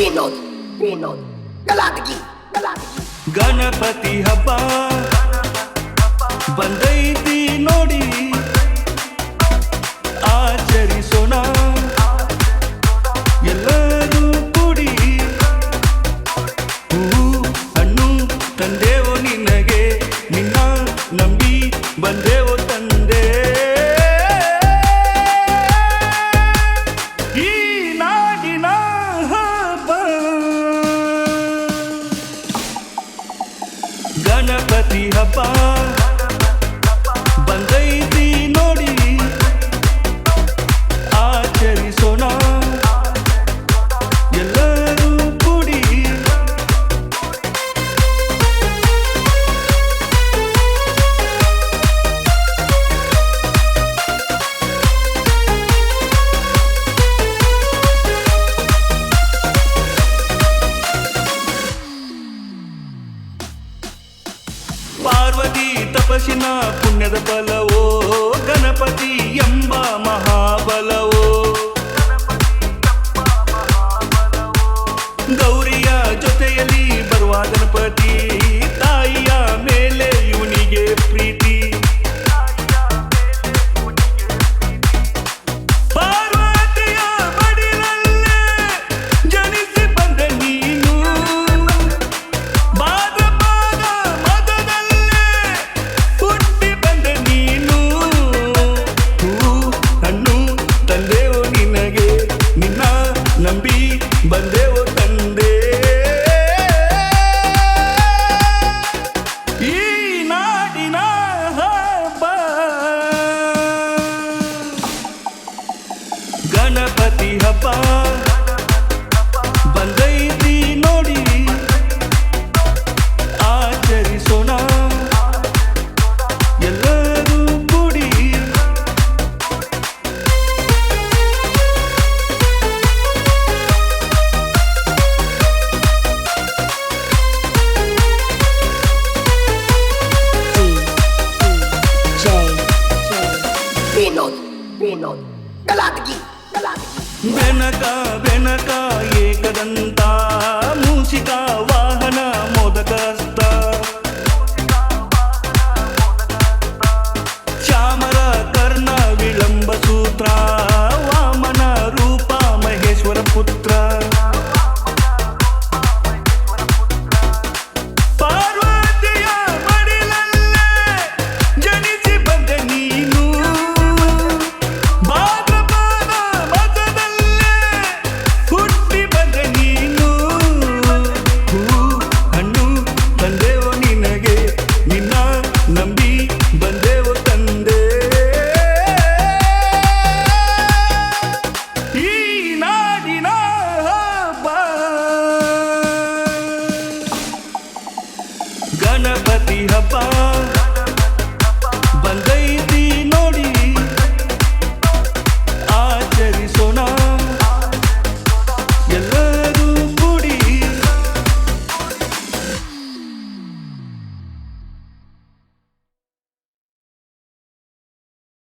ವಿನೋದ್ ಗಲಾಟಗಿ ಗಣಪತಿ ಹಬ್ಬ ಬಂದೈತಿ ನೋಡಿ ಆಚರಿಸೋಣ ಎಲ್ಲರೂ ಕೂಡಿ ಹೂ ಹಣ್ಣು ತಂದೆವೋ ನಿನಗೆ ನಿನ್ನ ನಂಬಿ ಬಂದೆವೋ ತಂದೆ ಈ ನಾಡಿನ ಹಬ್ಬ ಗಣಪತಿ ಹಬ್ಬ ಬಂದೈತಿ ನೋಡಿ ಆಚರಿಸೋಣ ಎಲ್ಲರೂ ಕೂಡಿ ಪಾರ್ವತಿ ತಪಸ್ಸಿನ ಪುಣ್ಯದ ಫಲವೋ ಗಣಪತಿ ಎಂಬ ಮಹಾಬಲವೋ ಗೌರಿಯ ಜೊತೆಯಲ್ಲಿ ಬರುವ ಗಣಪತಿ ತಾಯಿಯ ಮೇಲೆ ಇವನಿಗೆ ಪ್ರೀತಿ ಪಾರ್ವತಿಯ ಮಡಿಲಲ್ಲೇ ಜನಿಸಿ ಬಂದ ನೀನು ಭಾದ್ರಪದ ಮದದಲ್ಲೇ ಹುಟ್ಟಿ ಬಂದ ನೀನು ಹೂ ಹಣ್ಣು ತಂದೆವೋ ನಿನಗೆ ನಿನ್ನ ನಂಬಿ ಬಂದೆವೋ ತಂದೆ